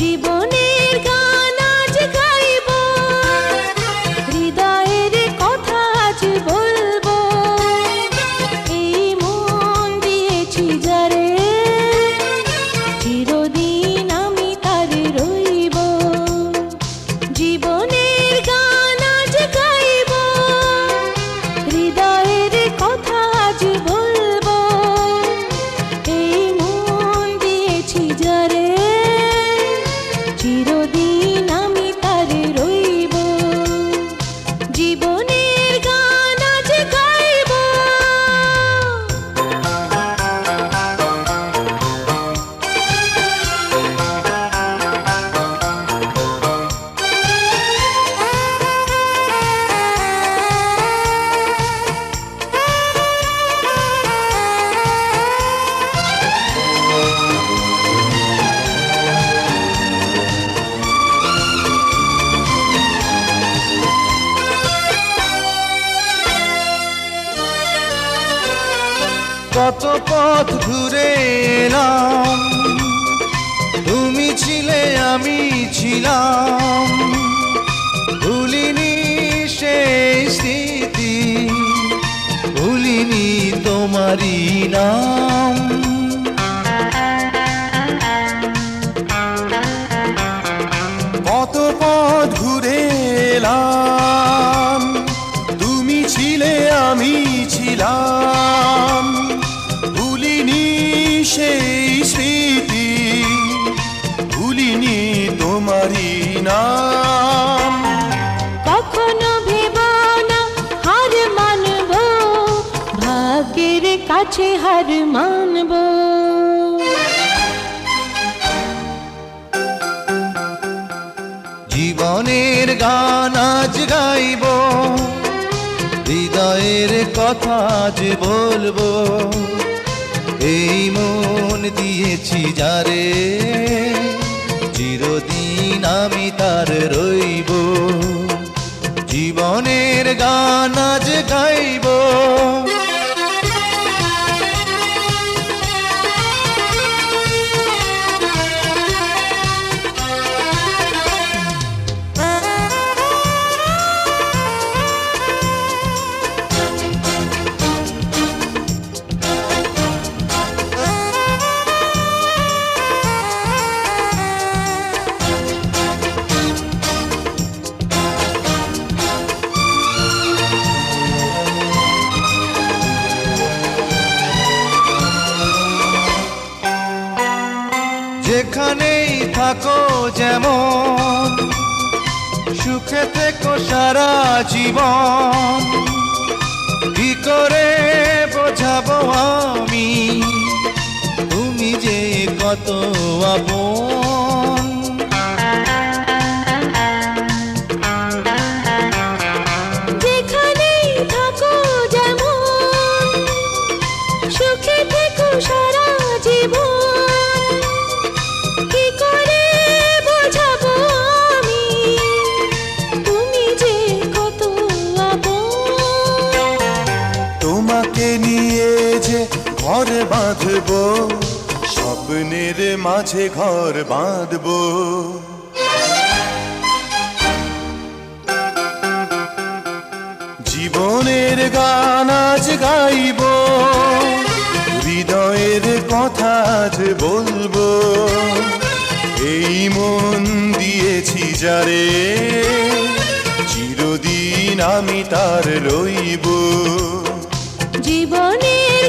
জীবনের গান আজ গাইব, হৃদয়ের কথা আজ বলবো। এই মন দিয়েছি যারে, চিরদিন আমি তার রইব। জীবনের গান আজ গাইব, হৃদয়ের কথা আজ বলবো। এই মন দিয়েছি যারে, চিরদিন আমি তার রইব। জীবনের গান আজ গাইব। কত পথ ঘুরে এলাম, তুমি ছিলে আমি ছিলাম। ভুলিনি সেই স্মৃতি, ভুলিনি তোমারই নাম। কত পথ ঘুরে এলাম, তুমি ছিলে আমি ছিলাম। ভুলিনি সেই স্মৃতি, ভুলিনি তোমারই নাম। কখনো ভেব না হার মানব, ভাগ্যের কাছে হার মানব। জীবনের গান আজ গাইব, হৃদয়ের কথা আজ বলবো। এই মন দিয়েছি যারে, চিরদিন আমি তার রইব। জীবনের গান আজ গাইব। যেখানেই থাকো যেমন, সুখে থেকো সারা জীবন। কি করে বোঝাবো আমি, তুমি যে কত আপন। যেখানেই থাকো যেমন, সুখে থেকো সারা জীবন। কি করে বোঝাবো আমি, তুমি যে কত আপন। তোমাকে নিয়ে যে ঘর বাঁধবো, স্বপ্নের মাঝে ঘর বাঁধবো। জীবনের গান আজ গাইব, হৃদয়ের কথা আজ বলবো। এই মন দিয়েছি যারে, চিরদিন আমি তার রইব। জীবনের